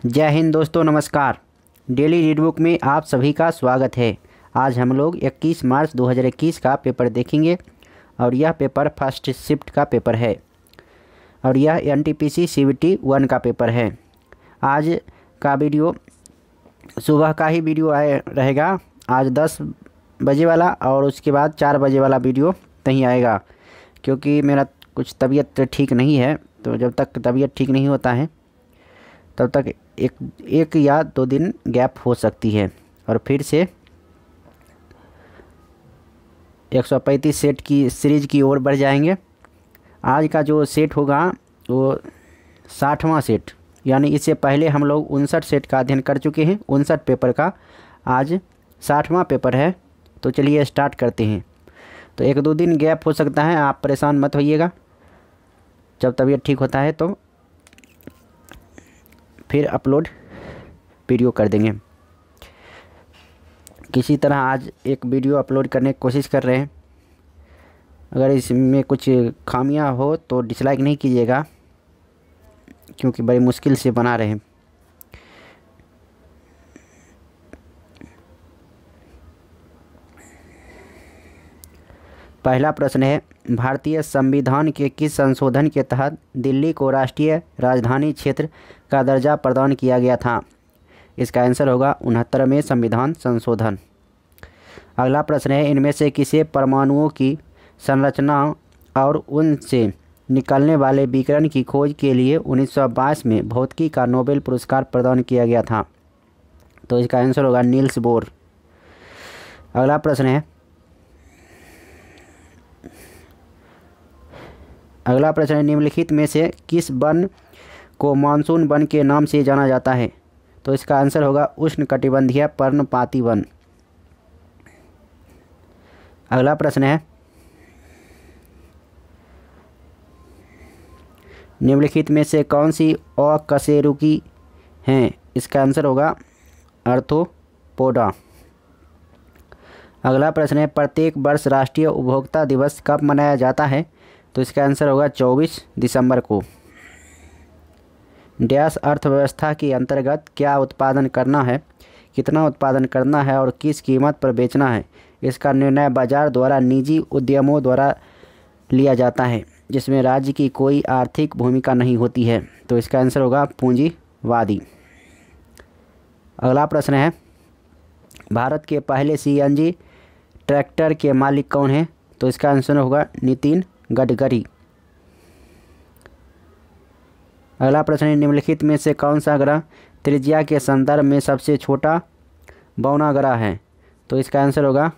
जय हिंद दोस्तों, नमस्कार। डेली रीड बुक में आप सभी का स्वागत है। आज हम लोग 21 मार्च 2021 का पेपर देखेंगे और यह पेपर फर्स्ट शिफ्ट का पेपर है और यह एनटीपीसी सीबीटी 1 का पेपर है। आज का वीडियो सुबह का ही वीडियो रहेगा। आज 10 बजे वाला और उसके बाद 4 बजे वाला वीडियो नहीं आएगा, क्योंकि मेरा कुछ तबीयत ठीक नहीं है। तो जब तक तबीयत ठीक नहीं होता है तब तक एक या 2 दिन गैप हो सकती है और फिर से 135 सेट की सीरीज की ओर बढ़ जाएंगे। आज का जो सेट होगा वो 60वां सेट, यानी इससे पहले हम लोग 59 सेट का अध्ययन कर चुके हैं। 59 पेपर का आज 60वां पेपर है। तो चलिए स्टार्ट करते हैं। तो 1-2 दिन गैप हो सकता है, आप परेशान मत होइएगा। जब तबीयत ठीक होता है तो फिर अपलोड वीडियो कर देंगे। किसी तरह आज एक वीडियो अपलोड करने की कोशिश कर रहे हैं। अगर इसमें कुछ खामियां हो तो डिसलाइक नहीं कीजिएगा, क्योंकि बड़ी मुश्किल से बना रहे हैं। पहला प्रश्न है, भारतीय संविधान के किस संशोधन के तहत दिल्ली को राष्ट्रीय राजधानी क्षेत्र का दर्जा प्रदान किया गया था? इसका आंसर होगा 69वें संविधान संशोधन। अगला प्रश्न है, इनमें से किसे परमाणुओं की संरचना और उनसे निकलने वाले विकिरण की खोज के लिए 1922 में भौतिकी का नोबेल पुरस्कार प्रदान किया गया था? तो इसका आंसर होगा नील्स बोर। अगला प्रश्न है, निम्नलिखित में से किस वन को मानसून वन के नाम से जाना जाता है? तो इसका आंसर होगा उष्णकटिबंधीय पर्णपाती वन। अगला प्रश्न है, निम्नलिखित में से कौन सी अकशेरुकी हैं? इसका आंसर होगा आर्थ्रोपोडा। अगला प्रश्न है, प्रत्येक वर्ष राष्ट्रीय उपभोक्ता दिवस कब मनाया जाता है? तो इसका आंसर होगा 24 दिसंबर को। डैश अर्थव्यवस्था के अंतर्गत क्या उत्पादन करना है, कितना उत्पादन करना है और किस कीमत पर बेचना है, इसका निर्णय बाजार द्वारा निजी उद्यमों द्वारा लिया जाता है, जिसमें राज्य की कोई आर्थिक भूमिका नहीं होती है। तो इसका आंसर होगा पूंजीवादी। अगला प्रश्न है, भारत के पहले सीएनजी ट्रैक्टर के मालिक कौन हैं? तो इसका आंसर होगा नितिन गडकरी। अगला प्रश्न है, निम्नलिखित में से कौन सा ग्रह त्रिज्या के संदर्भ में सबसे छोटा बौना ग्रह है? तो इसका आंसर होगा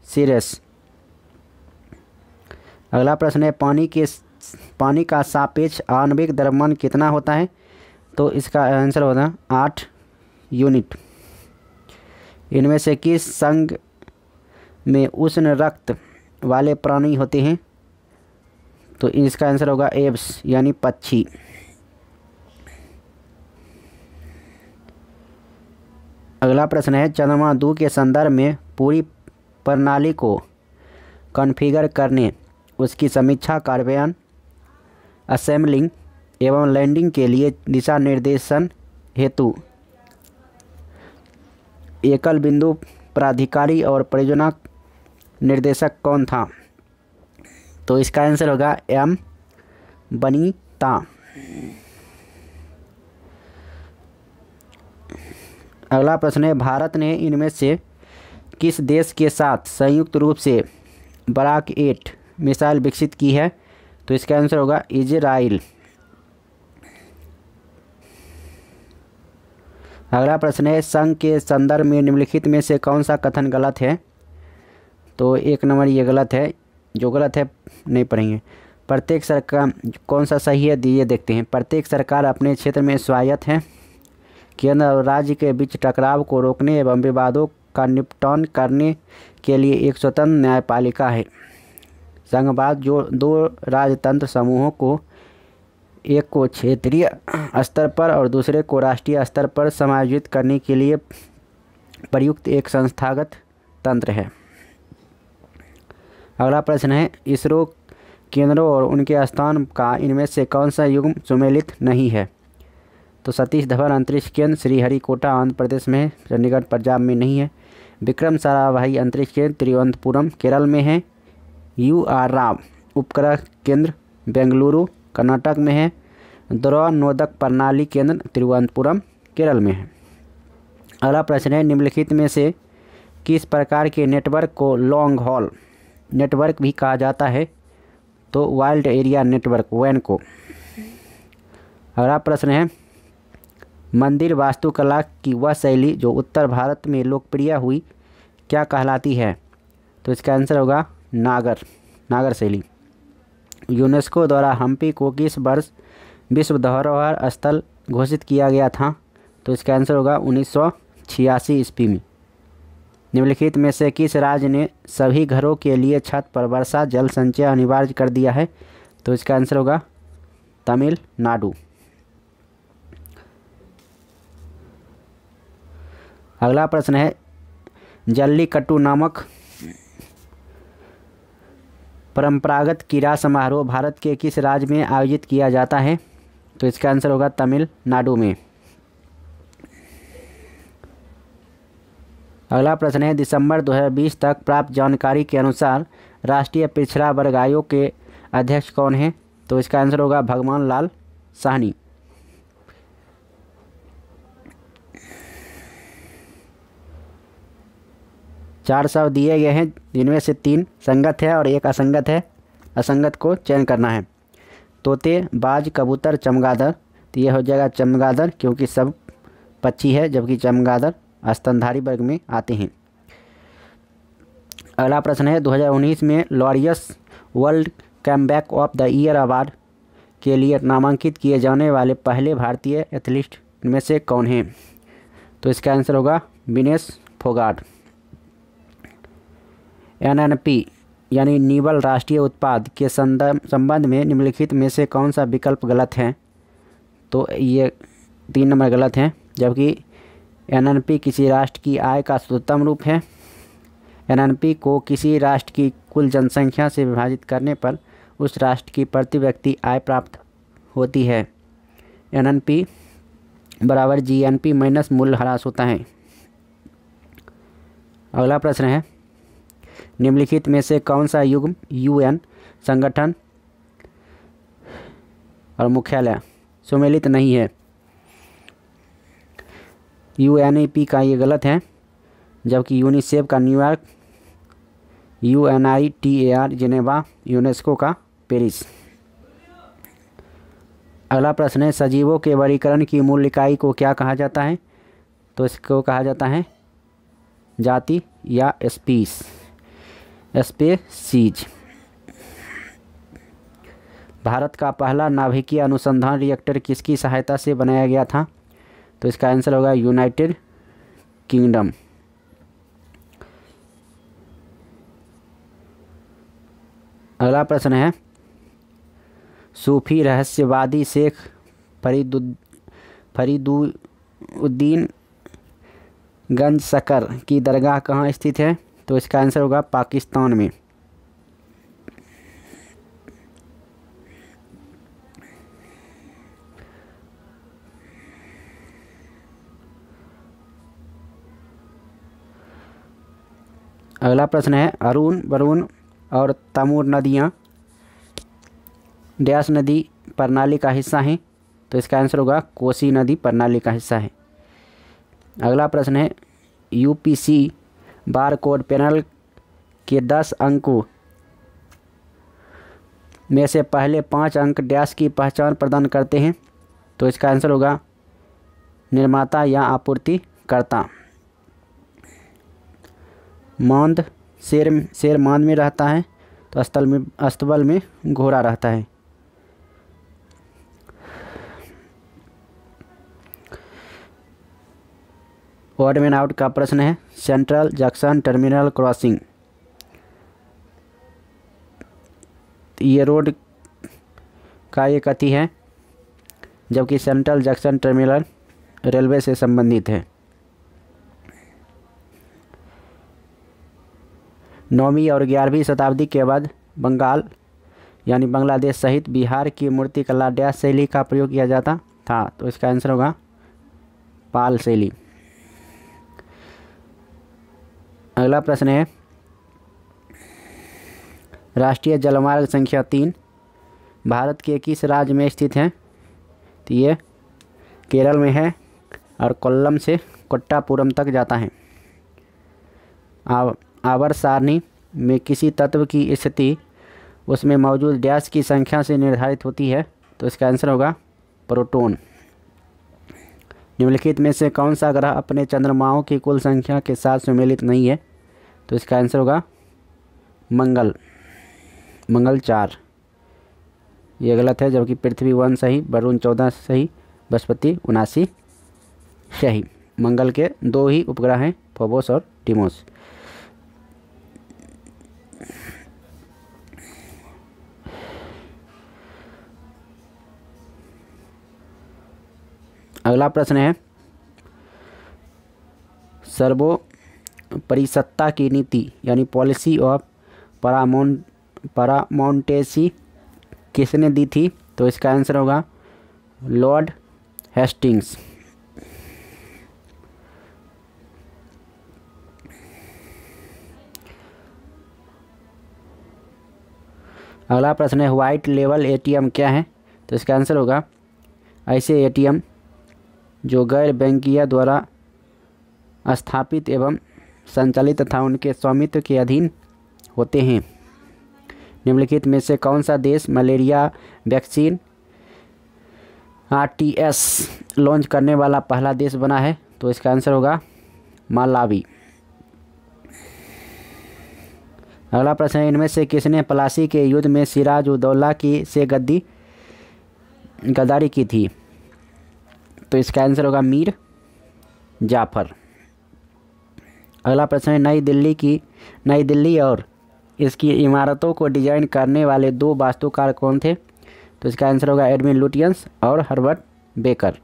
सीरस। अगला प्रश्न है, पानी का सापेक्ष आणविक द्रव्यमान कितना होता है? तो इसका आंसर होगा 8 यूनिट। इनमें से किस संघ में उष्ण रक्त वाले प्राणी होते हैं? तो इसका आंसर होगा एब्स, यानी पक्षी। अगला प्रश्न है, चंद्रमा 2 के संदर्भ में पूरी प्रणाली को कॉन्फ़िगर करने, उसकी समीक्षा, कार्यान्वयन, असेंबलिंग एवं लैंडिंग के लिए दिशा निर्देशन हेतु एकल बिंदु प्राधिकारी और परियोजना निर्देशक कौन था? तो इसका आंसर होगा एम बनीता। अगला प्रश्न है, भारत ने इनमें से किस देश के साथ संयुक्त रूप से बराक 8 मिसाइल विकसित की है? तो इसका आंसर होगा इजराइल। अगला प्रश्न है, संघ के संदर्भ में निम्नलिखित में से कौन सा कथन गलत है? तो 1 नंबर ये गलत है। जो गलत है नहीं पढ़ेंगे। प्रत्येक सरकार, कौन सा सही है ये देखते हैं। प्रत्येक सरकार अपने क्षेत्र में स्वायत्त है। केंद्र और राज्य के बीच टकराव को रोकने एवं विवादों का निपटान करने के लिए एक स्वतंत्र न्यायपालिका है। संघवाद जो 2 राजतंत्र समूहों को, एक को क्षेत्रीय स्तर पर और दूसरे को राष्ट्रीय स्तर पर समायोजित करने के लिए प्रयुक्त एक संस्थागत तंत्र है। अगला प्रश्न है, इसरो केंद्रों और उनके स्थान का इनमें से कौन सा युग्म सुमेलित नहीं है? तो सतीश धवन अंतरिक्ष केंद्र श्रीहरिकोटा आंध्र प्रदेश में है, चंडीगढ़ पंजाब में नहीं है। विक्रम साराभाई अंतरिक्ष केंद्र तिरुवनंतपुरम केरल में है। UR राव उपग्रह केंद्र बेंगलुरु कर्नाटक में है। ध्रुव नोदक प्रणाली केंद्र तिरुवनंतपुरम केरल में है। अगला प्रश्न है, निम्नलिखित में से किस प्रकार के नेटवर्क को लॉन्ग हॉल नेटवर्क भी कहा जाता है? तो वाइल्ड एरिया नेटवर्क WAN को। अगला प्रश्न है, मंदिर वास्तुकला की वह शैली जो उत्तर भारत में लोकप्रिय हुई क्या कहलाती है? तो इसका आंसर होगा नागर शैली। यूनेस्को द्वारा हम्पी को किस वर्ष विश्व धरोहर स्थल घोषित किया गया था? तो इसका आंसर होगा 1986 ईस्वी में। निम्नलिखित में से किस राज्य ने सभी घरों के लिए छत पर वर्षा जल संचय अनिवार्य कर दिया है? तो इसका आंसर होगा तमिलनाडु। अगला प्रश्न है, जल्लीकट्टू नामक परंपरागत क्रीड़ा समारोह भारत के किस राज्य में आयोजित किया जाता है? तो इसका आंसर होगा तमिलनाडु में। अगला प्रश्न है, दिसंबर 2020 तक प्राप्त जानकारी के अनुसार राष्ट्रीय पिछड़ा वर्ग आयोग के अध्यक्ष कौन हैं? तो इसका आंसर होगा भगवान लाल साहनी। चार शब्द दिए गए हैं, जिनमें से 3 संगत है और 1 असंगत है। असंगत को चयन करना है। तोते, बाज, कबूतर, चमगादड़। तो ये हो जाएगा चमगादड़, क्योंकि सब पक्षी है, जबकि चमगादड़ स्तनधारी वर्ग में आते हैं। अगला प्रश्न है, 2019 में Laureus world comeback of the year award के लिए नामांकित किए जाने वाले पहले भारतीय एथलीट में से कौन हैं? तो इसका आंसर होगा विनेश फोगाट। NNP यानी नीबल राष्ट्रीय उत्पाद के संबंध में निम्नलिखित में से कौन सा विकल्प गलत है? तो ये 3 नंबर गलत है, जबकि NNP किसी राष्ट्र की आय का सर्वोत्तम रूप है। NNP को किसी राष्ट्र की कुल जनसंख्या से विभाजित करने पर उस राष्ट्र की प्रति व्यक्ति आय प्राप्त होती है। NNP बराबर GNP माइनस मूल्य ह्रास होता है। अगला प्रश्न है, निम्नलिखित में से कौन सा युग्म UN संगठन और मुख्यालय सम्मिलित नहीं है? UNEP का ये गलत है, जबकि यूनिसेफ का न्यूयॉर्क, UNITAR जिनेवा, यूनेस्को का पेरिस। अगला प्रश्न है, सजीवों के वर्गीकरण की मूल इकाई को क्या कहा जाता है? तो इसको कहा जाता है जाति या स्पीसीज। भारत का पहला नाभिकीय अनुसंधान रिएक्टर किसकी सहायता से बनाया गया था? तो इसका आंसर होगा यूनाइटेड किंगडम। अगला प्रश्न है, सूफी रहस्यवादी शेख फरीदुद्दीन गंज शकर की दरगाह कहाँ स्थित है? तो इसका आंसर होगा पाकिस्तान में। अगला प्रश्न है, अरुण, वरुण और तमूर नदियाँ डैश नदी प्रणाली का हिस्सा हैं? तो इसका आंसर होगा कोसी नदी प्रणाली का हिस्सा है। अगला प्रश्न है, UPC बार कोड पैनल के 10 अंकों में से पहले 5 अंक डैश की पहचान प्रदान करते हैं? तो इसका आंसर होगा निर्माता या आपूर्तिकर्ता। मांद, शेर मांद में रहता है, तो अस्तबल में घोड़ा रहता है। ऑड मैन आउट का प्रश्न है, सेंट्रल जंक्शन टर्मिनल क्रॉसिंग, ये रोड का एक अति है, जबकि सेंट्रल जंक्शन टर्मिनल रेलवे से संबंधित है। 9वीं और 11वीं शताब्दी के बाद बंगाल यानी बांग्लादेश सहित बिहार की मूर्तिकला डैश शैली का प्रयोग किया जाता? था, तो इसका आंसर होगा पाल शैली। अगला प्रश्न है, राष्ट्रीय जलमार्ग संख्या 3 भारत के किस राज्य में स्थित है? तो ये केरल में है और कोल्लम से कोट्टापुरम तक जाता है। आवर्त सारणी में किसी तत्व की स्थिति उसमें मौजूद डैश की संख्या से निर्धारित होती है, तो इसका आंसर होगा प्रोटॉन। निम्नलिखित में से कौन सा ग्रह अपने चंद्रमाओं की कुल संख्या के साथ सम्मिलित नहीं है? तो इसका आंसर होगा मंगल। मंगल 4, ये गलत है, जबकि पृथ्वी 1 सही, वरुण 14 सही, बृहस्पति 79 सही। मंगल के 2 ही उपग्रह हैं, फोबोस और डिमोस। अगला प्रश्न है, सर्वोपरिसत्ता की नीति यानी पॉलिसी ऑफ पारामाउंटेसी किसने दी थी? तो इसका आंसर होगा लॉर्ड हेस्टिंग्स। अगला प्रश्न है, व्हाइट लेबल एटीएम क्या है? तो इसका आंसर होगा ऐसे एटीएम जो गैर बैंकिया द्वारा स्थापित एवं संचालित तथा उनके स्वामित्व के अधीन होते हैं। निम्नलिखित में से कौन सा देश मलेरिया वैक्सीन RTS लॉन्च करने वाला पहला देश बना है? तो इसका आंसर होगा मालावी। अगला प्रश्न है, इनमें से किसने प्लासी के युद्ध में सिराज उद दौला की से गद्दारी की थी? तो इसका आंसर होगा मीर जाफर। अगला प्रश्न है, नई दिल्ली और इसकी इमारतों को डिजाइन करने वाले 2 वास्तुकार कौन थे? तो इसका आंसर होगा एडविन लुटियंस और हर्बर्ट बेकर।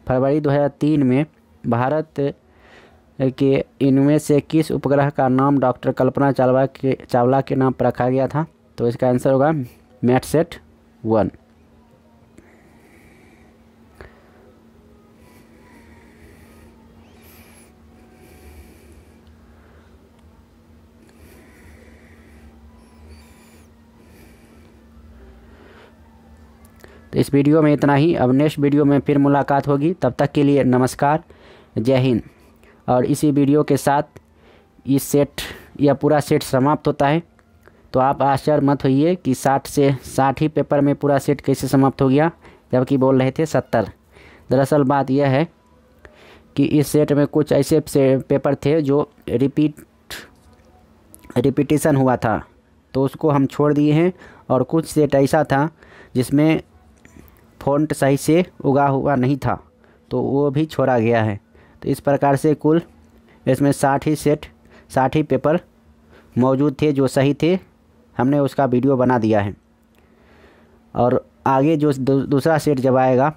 फरवरी 2003 में भारत के इनमें से किस उपग्रह का नाम डॉक्टर कल्पना चावला के नाम पर रखा गया था? तो इसका आंसर होगा मैटसेट 1। तो इस वीडियो में इतना ही। अब नेक्स्ट वीडियो में फिर मुलाकात होगी, तब तक के लिए नमस्कार, जय हिंद। और इसी वीडियो के साथ यह पूरा सेट समाप्त होता है। तो आप आश्चर्य मत होइए कि 60 से 60 ही पेपर में पूरा सेट कैसे समाप्त हो गया, जबकि बोल रहे थे 70। दरअसल बात यह है कि इस सेट में कुछ ऐसे पेपर थे जो रिपीटिशन हुआ था, तो उसको हम छोड़ दिए हैं। और कुछ सेट ऐसा था जिसमें फ़ॉन्ट सही से उगा हुआ नहीं था, तो वो भी छोड़ा गया है। तो इस प्रकार से कुल इसमें 60 ही पेपर मौजूद थे जो सही थे, हमने उसका वीडियो बना दिया है। और आगे जो दूसरा सेट जब आएगा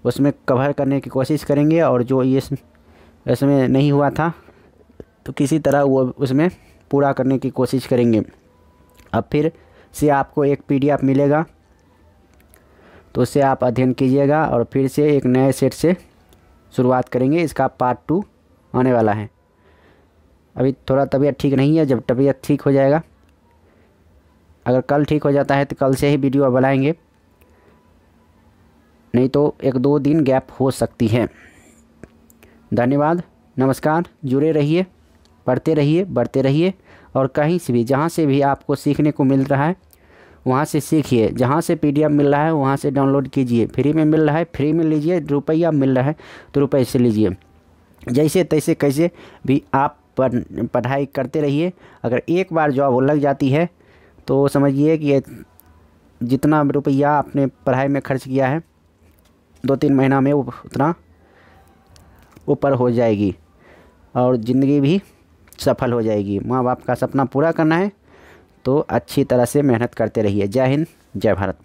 उसमें कवर करने की कोशिश करेंगे, और जो इसमें नहीं हुआ था तो किसी तरह वो उसमें पूरा करने की कोशिश करेंगे। अब फिर से आपको एक PDF मिलेगा, तो उससे आप अध्ययन कीजिएगा और फिर से एक नए सेट से शुरुआत करेंगे। इसका पार्ट 2 आने वाला है। अभी थोड़ा तबीयत ठीक नहीं है, जब तबीयत ठीक हो जाएगा, अगर कल ठीक हो जाता है तो कल से ही वीडियो बनाएंगे, नहीं तो 1-2 दिन गैप हो सकती है। धन्यवाद, नमस्कार। जुड़े रहिए, पढ़ते रहिए, बढ़ते रहिए, और कहीं से भी जहाँ से भी आपको सीखने को मिल रहा है वहाँ से सीखिए। जहाँ से PDF मिल रहा है वहाँ से डाउनलोड कीजिए। फ्री में मिल रहा है फ्री में लीजिए, रुपया मिल रहा है तो रुपये से लीजिए। जैसे तैसे कैसे भी आप पढ़ाई करते रहिए। अगर एक बार जॉब लग जाती है तो समझिए कि जितना रुपया आपने पढ़ाई में खर्च किया है 2-3 महीना में वो उतना ऊपर हो जाएगी और ज़िंदगी भी सफल हो जाएगी। माँ बाप का सपना पूरा करना है तो अच्छी तरह से मेहनत करते रहिए। जय हिंद, जय भारत।